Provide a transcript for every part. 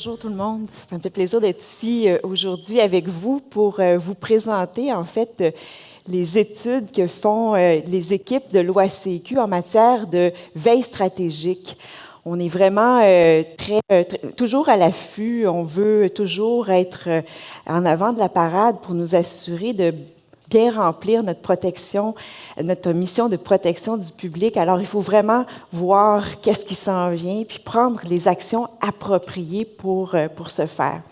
Bonjour tout le monde. Ça me fait plaisir d'être ici aujourd'hui avec vous pour vous présenter en fait les études que font les équipes de l'OACQ en matière de veille stratégique. On est vraiment toujours à l'affût. On veut toujours être en avant de la parade pour nous assurer de bien remplir notre protection, notre mission de protection du public. Alors, il faut vraiment voir qu'est-ce qui s'en vient, puis prendre les actions appropriées pour ce faire.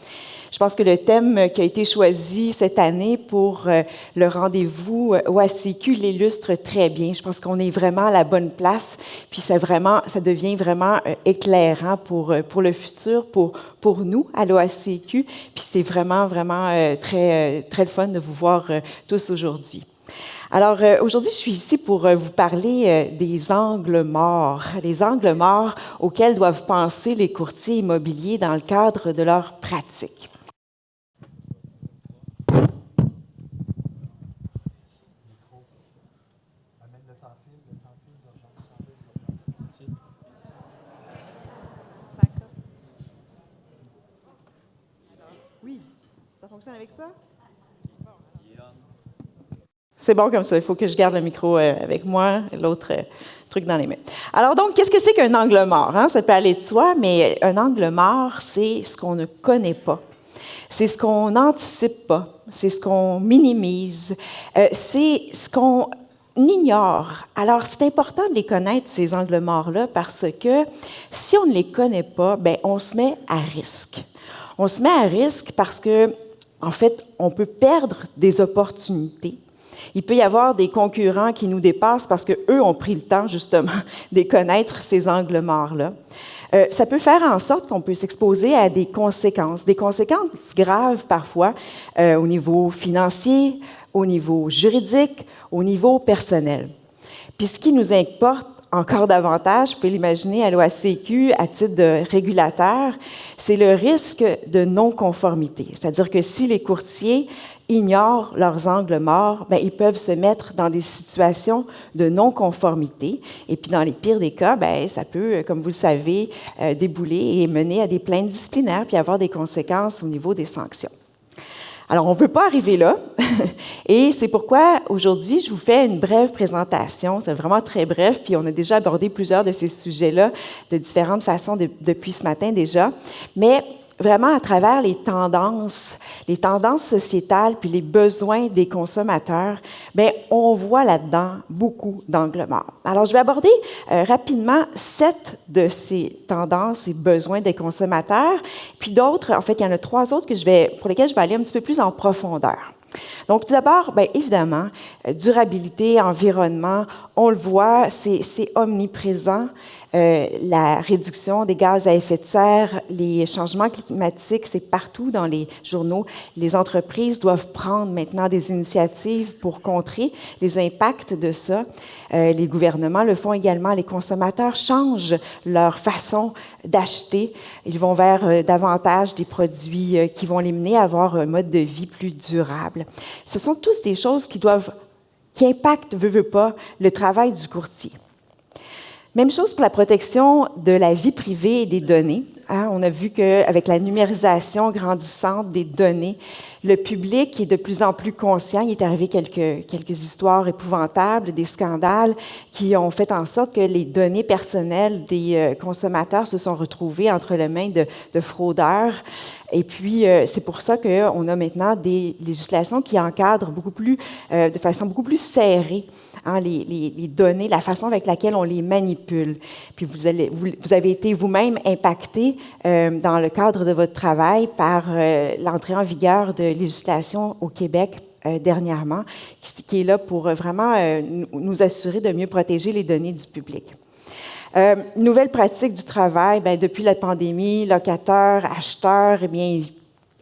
Je pense que le thème qui a été choisi cette année pour le rendez-vous OACQ l'illustre très bien. Je pense qu'on est vraiment à la bonne place, puis ça devient vraiment éclairant pour le futur, pour nous à l'OACQ. Puis c'est vraiment très le fun de vous voir tous aujourd'hui. Alors, aujourd'hui, je suis ici pour vous parler des angles morts, les angles morts auxquels doivent penser les courtiers immobiliers dans le cadre de leur pratique. Oui, ça fonctionne avec ça? C'est bon comme ça, il faut que je garde le micro avec moi, l'autre truc dans les mains. Alors donc, qu'est-ce que c'est qu'un angle mort? Hein? Ça peut aller de soi, mais un angle mort, c'est ce qu'on ne connaît pas. C'est ce qu'on n'anticipe pas. C'est ce qu'on minimise. C'est ce qu'on ignore. Alors, c'est important de les connaître, ces angles morts-là, parce que si on ne les connaît pas, bien, on se met à risque. On se met à risque parce que, en fait, on peut perdre des opportunités. Il peut y avoir des concurrents qui nous dépassent parce qu'eux ont pris le temps, justement, de connaître ces angles morts-là. Ça peut faire en sorte qu'on peut s'exposer à des conséquences graves parfois au niveau financier, au niveau juridique, au niveau personnel. Puis ce qui nous importe encore davantage, vous pouvez l'imaginer à l'OACQ à titre de régulateur, c'est le risque de non-conformité. C'est-à-dire que si les courtiers ignorent leurs angles morts, bien, ils peuvent se mettre dans des situations de non-conformité. Et puis, dans les pires des cas, bien, ça peut, comme vous le savez, débouler et mener à des plaintes disciplinaires puis avoir des conséquences au niveau des sanctions. Alors, on ne veut pas arriver là, et c'est pourquoi aujourd'hui, je vous fais une brève présentation. C'est vraiment très bref, puis on a déjà abordé plusieurs de ces sujets-là de différentes façons depuis ce matin déjà, mais vraiment à travers les tendances sociétales puis les besoins des consommateurs, bien, on voit là-dedans beaucoup d'angles morts. Alors, je vais aborder rapidement 7 de ces tendances et besoins des consommateurs, puis d'autres, en fait, il y en a 3 autres pour lesquels je vais aller un petit peu plus en profondeur. Donc, tout d'abord, bien évidemment, durabilité, environnement, on le voit, c'est omniprésent. La réduction des gaz à effet de serre, les changements climatiques, c'est partout dans les journaux. Les entreprises doivent prendre maintenant des initiatives pour contrer les impacts de ça. Les gouvernements le font également. Les consommateurs changent leur façon d'acheter. Ils vont vers davantage des produits qui vont les mener à avoir un mode de vie plus durable. Ce sont tous des choses qui impactent, veut pas, le travail du courtier. Même chose pour la protection de la vie privée et des données. Hein, on a vu qu'avec la numérisation grandissante des données, le public est de plus en plus conscient. Il est arrivé quelques histoires épouvantables, des scandales qui ont fait en sorte que les données personnelles des consommateurs se sont retrouvées entre les mains de fraudeurs. Et puis, c'est pour ça qu'on a maintenant des législations qui encadrent de façon beaucoup plus serrée les données, la façon avec laquelle on les manipule. Puis, vous avez été vous-même impacté dans le cadre de votre travail par l'entrée en vigueur de législation au Québec dernièrement, qui est là pour vraiment nous assurer de mieux protéger les données du public. Nouvelle pratique du travail, bien, depuis la pandémie, locataires, acheteurs, eh bien,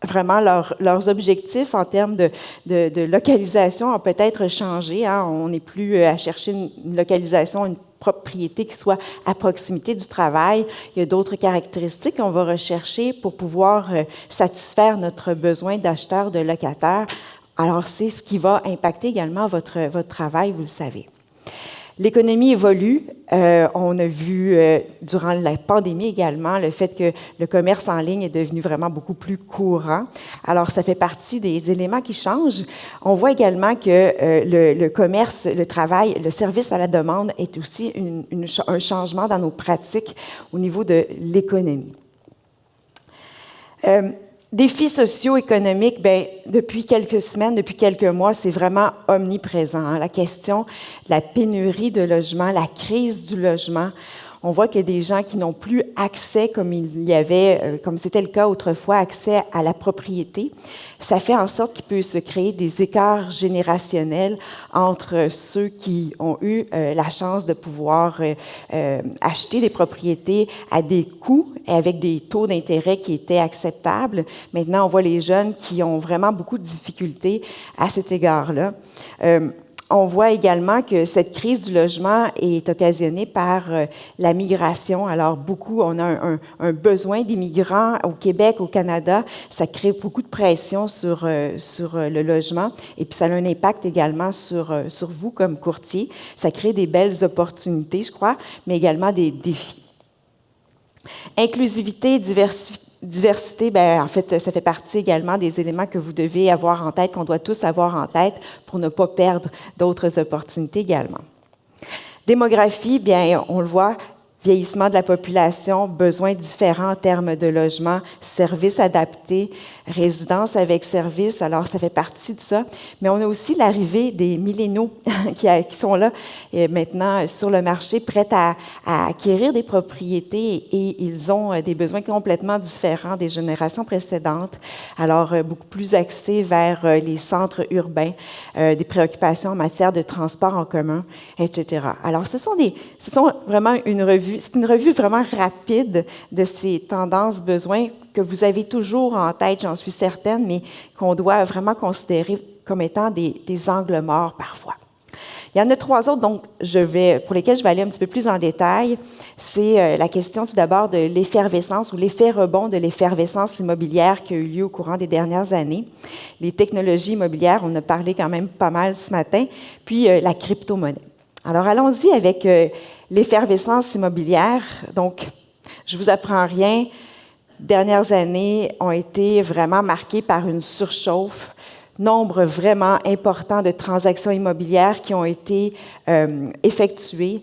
vraiment leurs objectifs en termes de localisation ont peut-être changé. Hein. On n'est plus à chercher une localisation, une propriété qui soit à proximité du travail. Il y a d'autres caractéristiques qu'on va rechercher pour pouvoir satisfaire notre besoin d'acheteurs, de locataires. Alors, c'est ce qui va impacter également votre travail, vous le savez. L'économie évolue. On a vu durant la pandémie également le fait que le commerce en ligne est devenu vraiment beaucoup plus courant. Alors, ça fait partie des éléments qui changent. On voit également que le commerce, le travail, le service à la demande est aussi un changement dans nos pratiques au niveau de l'économie. Défis socio-économiques, bien, depuis quelques semaines, depuis quelques mois, c'est vraiment omniprésent. Hein. La question de la pénurie de logement, la crise du logement. On voit qu'il y a des gens qui n'ont plus accès, comme il y avait, comme c'était le cas autrefois, accès à la propriété. Ça fait en sorte qu'il peut se créer des écarts générationnels entre ceux qui ont eu la chance de pouvoir acheter des propriétés à des coûts et avec des taux d'intérêt qui étaient acceptables. Maintenant, on voit les jeunes qui ont vraiment beaucoup de difficultés à cet égard-là. On voit également que cette crise du logement est occasionnée par la migration. Alors, on a un besoin d'immigrants au Québec, au Canada. Ça crée beaucoup de pression sur le logement. Et puis, ça a un impact également sur vous comme courtier. Ça crée des belles opportunités, je crois, mais également des défis. Inclusivité, diversité, bien, en fait, ça fait partie également des éléments que vous devez avoir en tête, qu'on doit tous avoir en tête pour ne pas perdre d'autres opportunités également. Démographie, bien, on le voit, vieillissement de la population, besoins différents en termes de logement, services adaptés, résidence avec services, alors ça fait partie de ça. Mais on a aussi l'arrivée des milléniaux qui sont là maintenant sur le marché, prêts à acquérir des propriétés et ils ont des besoins complètement différents des générations précédentes. Alors, beaucoup plus axés vers les centres urbains, des préoccupations en matière de transport en commun, etc. Alors, ce sont vraiment c'est une revue vraiment rapide de ces tendances, besoins que vous avez toujours en tête, j'en suis certaine, mais qu'on doit vraiment considérer comme étant des angles morts parfois. Il y en a 3 autres, donc pour lesquels je vais aller un petit peu plus en détail. C'est la question tout d'abord de l'effervescence ou l'effet rebond de l'effervescence immobilière qui a eu lieu au courant des dernières années. Les technologies immobilières, on a parlé quand même pas mal ce matin, puis la crypto-monnaie. Alors, allons-y avec l'effervescence immobilière. Donc, je ne vous apprends rien. Dernières années ont été vraiment marquées par une surchauffe. Nombre vraiment important de transactions immobilières qui ont été effectuées.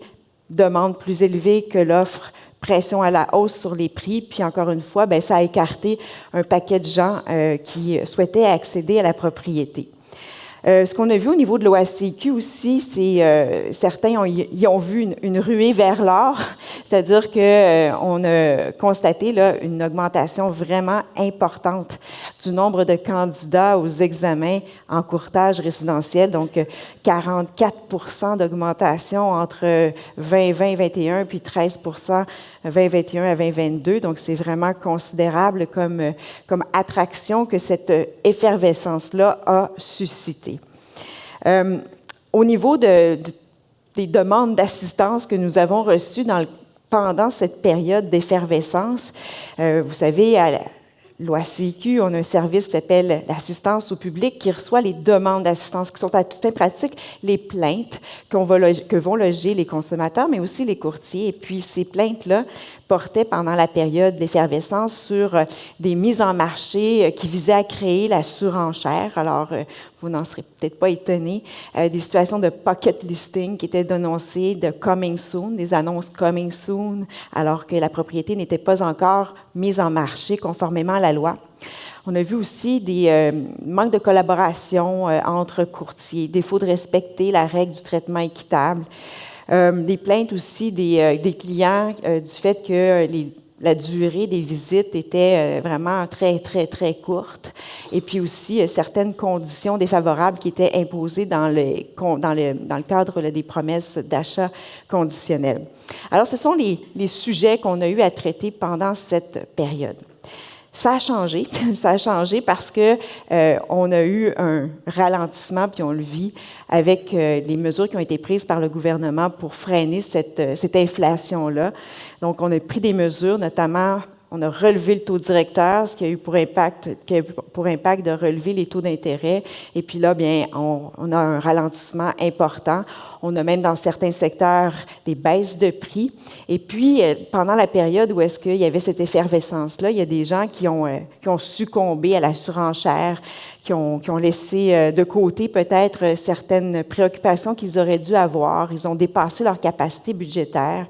Demande plus élevée que l'offre. Pression à la hausse sur les prix. Puis, encore une fois, bien, ça a écarté un paquet de gens qui souhaitaient accéder à la propriété. Ce qu'on a vu au niveau de l'OACQ aussi, c'est certains y ont vu une ruée vers l'or, c'est-à-dire qu'on a constaté là, une augmentation vraiment importante du nombre de candidats aux examens en courtage résidentiel, donc 44 d'augmentation entre 2020 et 2021, puis 13 2021 à 2022. Donc, c'est vraiment considérable comme attraction que cette effervescence-là a suscité. Au niveau des demandes d'assistance que nous avons reçues pendant cette période d'effervescence, vous savez, à l'OACQ, on a un service qui s'appelle l'assistance au public qui reçoit les demandes d'assistance qui sont à toute fin pratique, les plaintes que vont loger les consommateurs, mais aussi les courtiers. Et puis, ces plaintes-là portaient pendant la période d'effervescence sur des mises en marché qui visaient à créer la surenchère. Alors, vous n'en serez peut-être pas étonnés. Des situations de pocket listing qui étaient dénoncées, de coming soon, des annonces coming soon, alors que la propriété n'était pas encore mise en marché conformément à la loi. On a vu aussi des manques de collaboration entre courtiers, défaut de respecter la règle du traitement équitable, des plaintes aussi des clients du fait que la durée des visites était vraiment très, très, très courte. Et puis aussi, certaines conditions défavorables qui étaient imposées dans le cadre des promesses d'achat conditionnel. Alors, ce sont les sujets qu'on a eu à traiter pendant cette période. Ça a changé. Ça a changé parce que on a eu un ralentissement, puis on le vit avec les mesures qui ont été prises par le gouvernement pour freiner cette inflation-là. Donc, on a pris des mesures, notamment, On a relevé le taux directeur, ce qui a eu pour impact de relever les taux d'intérêt. Et puis là, bien, on a un ralentissement important. On a même dans certains secteurs des baisses de prix. Et puis, pendant la période où est-ce qu'il y avait cette effervescence-là, il y a des gens qui ont succombé à la surenchère, qui ont laissé de côté peut-être certaines préoccupations qu'ils auraient dû avoir. Ils ont dépassé leur capacité budgétaire.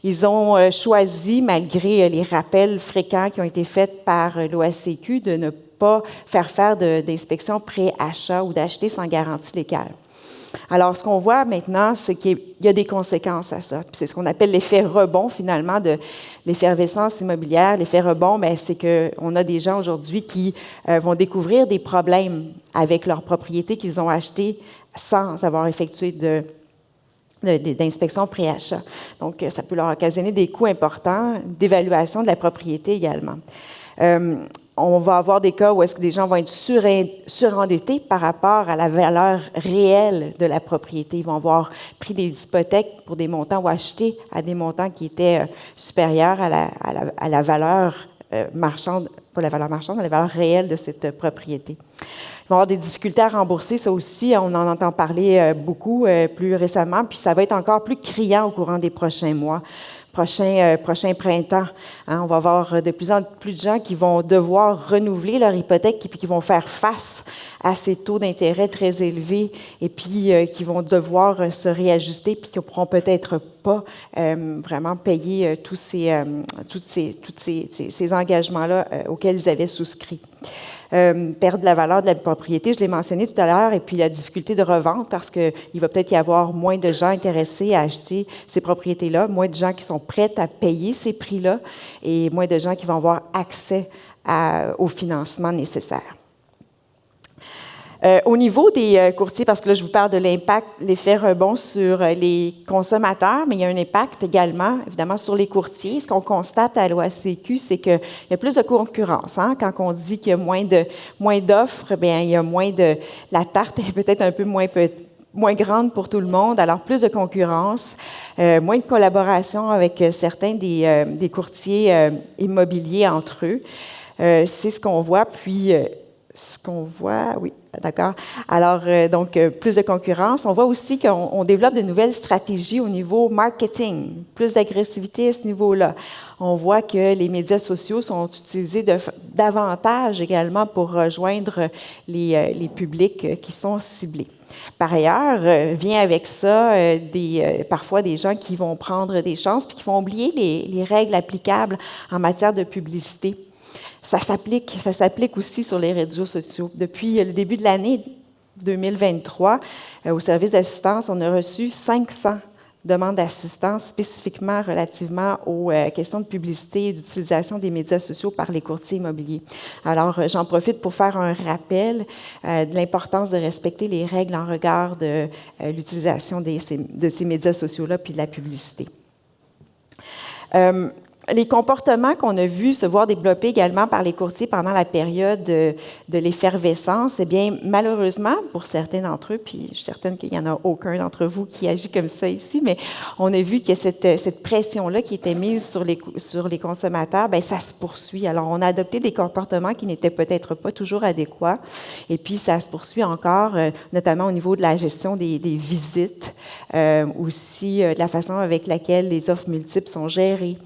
Ils ont choisi, malgré les rappels fréquents qui ont été faits par l'OACQ, de ne pas faire d'inspection pré-achat ou d'acheter sans garantie légale. Alors, ce qu'on voit maintenant, c'est qu'il y a des conséquences à ça. C'est ce qu'on appelle l'effet rebond, finalement, de l'effervescence immobilière. L'effet rebond, bien, c'est qu'on a des gens aujourd'hui qui vont découvrir des problèmes avec leurs propriétés qu'ils ont achetées sans avoir effectué d'inspection pré-achat. Donc, ça peut leur occasionner des coûts importants, d'évaluation de la propriété également. On va avoir des cas où est-ce que des gens vont être surendettés par rapport à la valeur réelle de la propriété. Ils vont avoir pris des hypothèques pour des montants ou acheté à des montants qui étaient supérieurs à la valeur marchande, pas la valeur marchande, mais la valeur réelle de cette propriété. Ils vont avoir des difficultés à rembourser, ça aussi, on en entend parler beaucoup plus récemment, puis ça va être encore plus criant au courant des prochains mois. Prochain printemps. On va avoir de plus en plus de gens qui vont devoir renouveler leur hypothèque et puis qui vont faire face à ces taux d'intérêt très élevés et puis qui vont devoir se réajuster puis qui ne pourront peut-être pas vraiment payer tous ces engagements-là auxquels ils avaient souscrit. Perdre la valeur de la propriété, je l'ai mentionné tout à l'heure, et puis la difficulté de revente parce qu'il va peut-être y avoir moins de gens intéressés à acheter ces propriétés-là, moins de gens qui sont prêts à payer ces prix-là et moins de gens qui vont avoir accès au financement nécessaire. Au niveau des courtiers, parce que là, je vous parle de l'impact, l'effet rebond sur les consommateurs, mais il y a un impact également, évidemment, sur les courtiers. Ce qu'on constate à l'OACQ, c'est qu'il y a plus de concurrence. Quand on dit qu'il y a moins d'offres, bien, il y a la tarte est peut-être un peu moins grande pour tout le monde, alors plus de concurrence, moins de collaboration avec certains des courtiers immobiliers entre eux. C'est ce qu'on voit, puis oui, d'accord. Alors, donc, plus de concurrence. On voit aussi qu'on développe de nouvelles stratégies au niveau marketing, plus d'agressivité à ce niveau-là. On voit que les médias sociaux sont utilisés davantage également pour rejoindre les publics qui sont ciblés. Par ailleurs, vient avec ça parfois des gens qui vont prendre des chances puis qui vont oublier les règles applicables en matière de publicité. Ça s'applique aussi sur les réseaux sociaux. Depuis le début de l'année 2023, au service d'assistance, on a reçu 500 demandes d'assistance spécifiquement relativement aux questions de publicité et d'utilisation des médias sociaux par les courtiers immobiliers. Alors, j'en profite pour faire un rappel de l'importance de respecter les règles en regard de l'utilisation de ces médias sociaux-là puis de la publicité. Les comportements qu'on a vus se voir développer également par les courtiers pendant la période de l'effervescence, eh bien, malheureusement, pour certains d'entre eux, puis je suis certaine qu'il n'y en a aucun d'entre vous qui agit comme ça ici, mais on a vu que cette pression-là qui était mise sur les consommateurs, bien, ça se poursuit. Alors, on a adopté des comportements qui n'étaient peut-être pas toujours adéquats, et puis ça se poursuit encore, notamment au niveau de la gestion des visites, aussi de la façon avec laquelle les offres multiples sont gérées,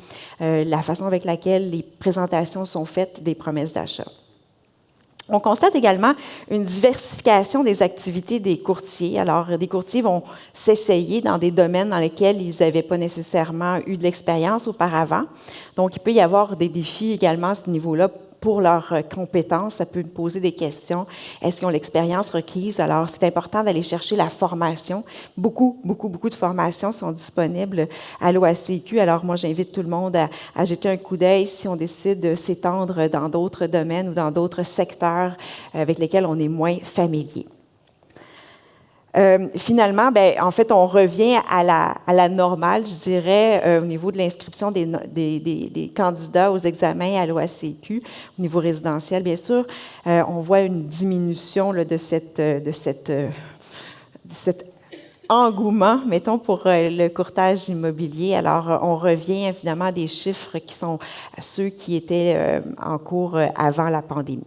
la façon avec laquelle les présentations sont faites des promesses d'achat. On constate également une diversification des activités des courtiers. Alors, des courtiers vont s'essayer dans des domaines dans lesquels ils n'avaient pas nécessairement eu de l'expérience auparavant. Donc, il peut y avoir des défis également à ce niveau-là pour leurs compétences. Ça peut poser des questions. Est-ce qu'ils ont l'expérience requise? Alors, c'est important d'aller chercher la formation. Beaucoup de formations sont disponibles à l'OACQ. Alors, moi, j'invite tout le monde à jeter un coup d'œil si on décide de s'étendre dans d'autres domaines ou dans d'autres secteurs avec lesquels on est moins familier. Finalement, ben, en fait, on revient à la normale, je dirais, au niveau de l'inscription des candidats aux examens à l'OACQ, au niveau résidentiel, bien sûr. On voit une diminution là, de cette engouement, mettons, pour le courtage immobilier. Alors, on revient évidemment à des chiffres qui sont ceux qui étaient en cours avant la pandémie.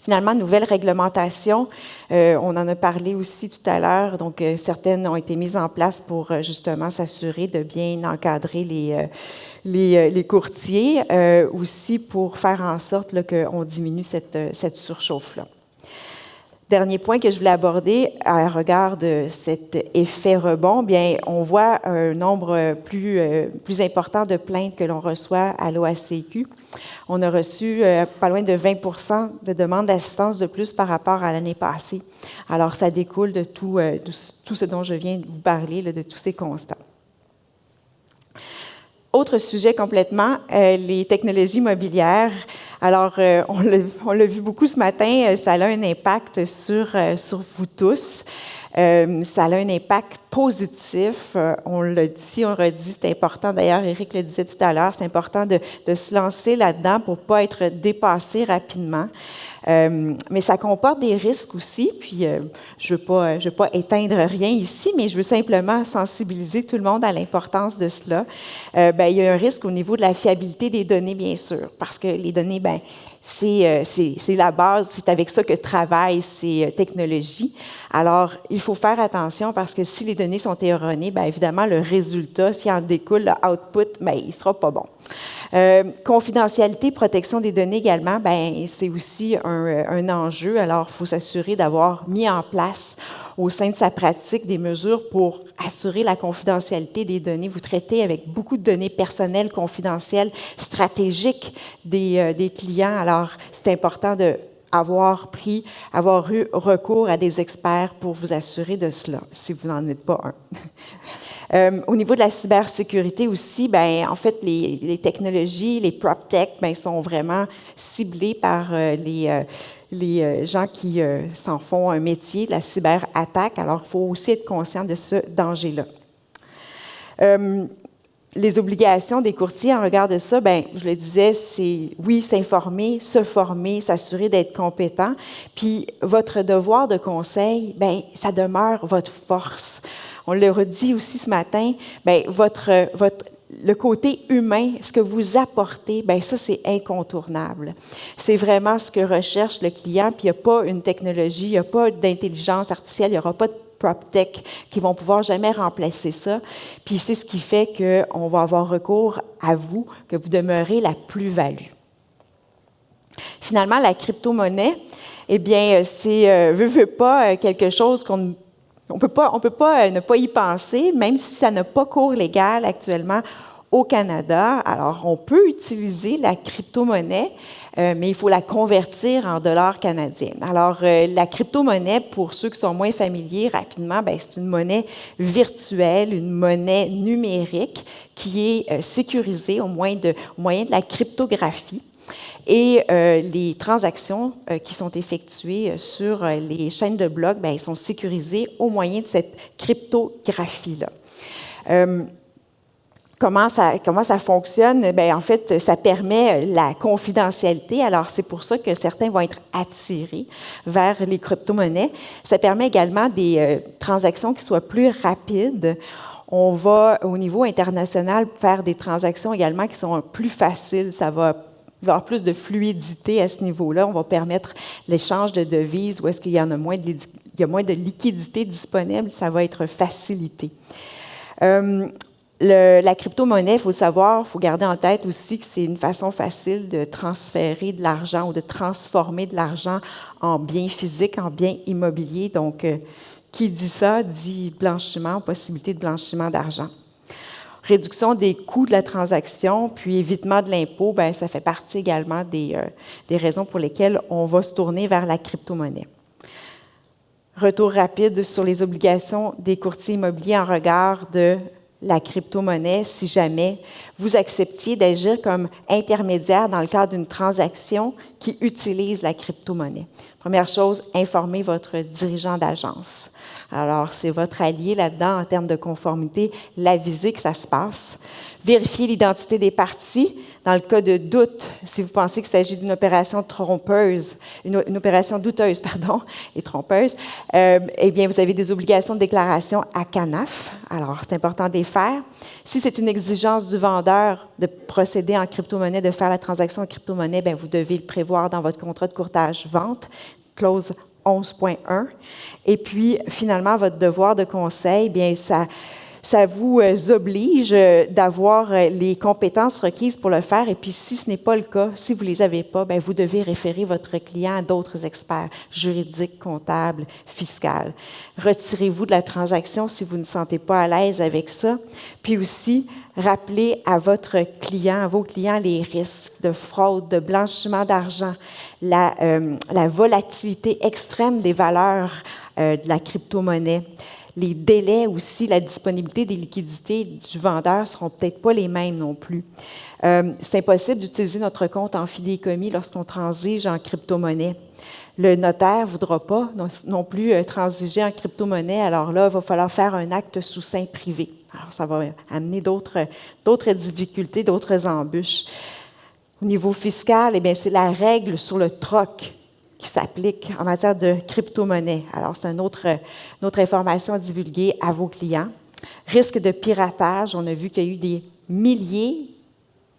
Finalement, nouvelle réglementation, on en a parlé aussi tout à l'heure, donc certaines ont été mises en place pour justement s'assurer de bien encadrer les courtiers, aussi pour faire en sorte qu'on diminue cette surchauffe-là. Dernier point que je voulais aborder, à regard de cet effet rebond, bien, on voit un nombre plus important de plaintes que l'on reçoit à l'OACQ. On a reçu pas loin de 20 de demandes d'assistance de plus par rapport à l'année passée. Alors, ça découle de tout ce dont je viens de vous parler, de tous ces constats. Autre sujet complètement, les technologies mobilières. Alors, on l'a vu beaucoup ce matin, ça a un impact sur vous tous. Ça a un impact positif. On l'a dit, on le redit, c'est important. D'ailleurs, Éric le disait tout à l'heure, c'est important de se lancer là-dedans pour ne pas être dépassé rapidement. Mais ça comporte des risques aussi, puis je ne veux pas éteindre rien ici, mais je veux simplement sensibiliser tout le monde à l'importance de cela. Il y a un risque au niveau de la fiabilité des données, bien sûr, parce que les données, c'est la base, c'est avec ça que travaillent ces technologies. Alors, il faut faire attention parce que si les données sont erronées, évidemment, le résultat, s'il en découle, le output, il ne sera pas bon. Confidentialité, protection des données également, c'est aussi un enjeu. Alors, il faut s'assurer d'avoir mis en place au sein de sa pratique des mesures pour assurer la confidentialité des données. Vous traitez avec beaucoup de données personnelles, confidentielles, stratégiques des clients. Alors, c'est important d'avoir eu recours à des experts pour vous assurer de cela, si vous n'en êtes pas un. Au niveau de la cybersécurité aussi, en fait, les technologies, les PropTech, sont vraiment ciblées par les gens qui s'en font un métier, la cyberattaque. Alors, il faut aussi être conscient de ce danger-là. Les obligations des courtiers en regard de ça, je le disais, c'est oui, s'informer, se former, s'assurer d'être compétent. Puis, votre devoir de conseil, ça demeure votre force. On le redit aussi ce matin, le côté humain, ce que vous apportez, ça, c'est incontournable. C'est vraiment ce que recherche le client, puis il n'y a pas une technologie, il n'y a pas d'intelligence artificielle, il n'y aura pas de PropTech qui vont pouvoir jamais remplacer ça. Puis c'est ce qui fait qu'on va avoir recours à vous, que vous demeurez la plus-value. Finalement, la crypto-monnaie, c'est, veut pas, quelque chose on peut pas ne pas y penser, même si ça n'a pas cours légal actuellement au Canada. Alors, on peut utiliser la crypto-monnaie, mais il faut la convertir en dollars canadiens. Alors, la crypto-monnaie, pour ceux qui sont moins familiers, rapidement, c'est une monnaie virtuelle, une monnaie numérique qui est sécurisée au moyen de la cryptographie. Et les transactions qui sont effectuées sur les chaînes de blocs, elles sont sécurisées au moyen de cette cryptographie-là. Comment ça fonctionne? En fait, ça permet la confidentialité. Alors, c'est pour ça que certains vont être attirés vers les crypto-monnaies. Ça permet également des transactions qui soient plus rapides. On va, au niveau international, faire des transactions également qui sont plus faciles. Ça va y avoir plus de fluidité à ce niveau-là. On va permettre l'échange de devises où est-ce qu'il y en a moins de liquidités disponibles. Ça va être facilité. La crypto-monnaie, il faut savoir, il faut garder en tête aussi que c'est une façon facile de transférer de l'argent ou de transformer de l'argent en biens physiques, en biens immobiliers. Donc, qui dit ça, dit blanchiment, possibilité de blanchiment d'argent. Réduction des coûts de la transaction, puis évitement de l'impôt, ça fait partie également des raisons pour lesquelles on va se tourner vers la crypto-monnaie. Retour rapide sur les obligations des courtiers immobiliers en regard de la crypto-monnaie, si jamais vous acceptiez d'agir comme intermédiaire dans le cadre d'une transaction qui utilisent la crypto-monnaie. Première chose, informez votre dirigeant d'agence. Alors, c'est votre allié là-dedans en termes de conformité, l'aviser que ça se passe. Vérifiez l'identité des parties. Dans le cas de doute, si vous pensez qu'il s'agit d'une opération trompeuse, une opération douteuse, pardon, et trompeuse, eh bien, vous avez des obligations de déclaration à CANAF. Alors, c'est important de les faire. Si c'est une exigence du vendeur de procéder en crypto-monnaie, de faire la transaction en crypto-monnaie, bien, vous devez le prévoir dans votre contrat de courtage-vente, clause 11.1. Et puis, finalement, votre devoir de conseil, bien, ça vous oblige d'avoir les compétences requises pour le faire. Et puis, si ce n'est pas le cas, si vous ne les avez pas, bien, vous devez référer votre client à d'autres experts juridiques, comptables, fiscaux. Retirez-vous de la transaction si vous ne sentez pas à l'aise avec ça. Puis aussi, rappelez à votre client, à vos clients, les risques de fraude, de blanchiment d'argent, la volatilité extrême des valeurs de la crypto-monnaie. Les délais aussi, la disponibilité des liquidités du vendeur ne seront peut-être pas les mêmes non plus. C'est impossible d'utiliser notre compte en fidéicommis lorsqu'on transige en crypto-monnaie. Le notaire ne voudra pas non plus transiger en crypto-monnaie. Alors là, il va falloir faire un acte sous seing privé. Alors, ça va amener d'autres difficultés, d'autres embûches. Au niveau fiscal, eh bien, c'est la règle sur le troc qui s'applique en matière de crypto-monnaie. Alors, c'est une autre information à divulguer à vos clients. Risque de piratage, on a vu qu'il y a eu des milliers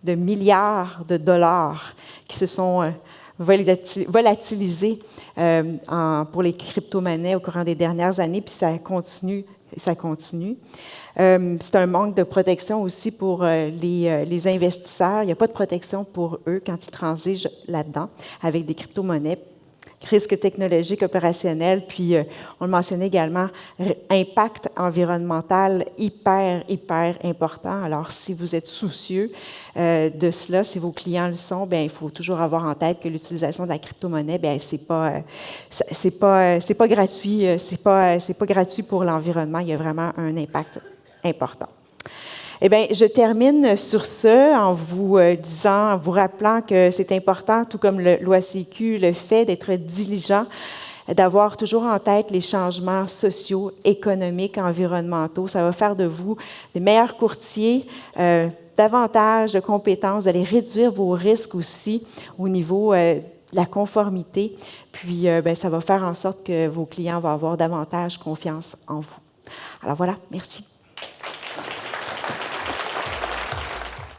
de milliards de dollars qui se sont volatilisés pour les crypto-monnaies au courant des dernières années, puis ça continue. C'est un manque de protection aussi pour les investisseurs. Il n'y a pas de protection pour eux quand ils transigent là-dedans avec des crypto-monnaies. Risque technologique opérationnel, puis on le mentionnait également, impact environnemental hyper important. Alors, si vous êtes soucieux de cela, si vos clients le sont, bien, il faut toujours avoir en tête que l'utilisation de la crypto-monnaie, bien, c'est pas gratuit, c'est pas gratuit pour l'environnement. Il y a vraiment un impact important. Eh bien, je termine sur ce en vous en vous rappelant que c'est important, tout comme l'OACQ le fait, d'être diligent, d'avoir toujours en tête les changements sociaux, économiques, environnementaux. Ça va faire de vous des meilleurs courtiers, davantage de compétences, d'aller réduire vos risques aussi au niveau de la conformité. Puis, bien, ça va faire en sorte que vos clients vont avoir davantage confiance en vous. Alors voilà, merci.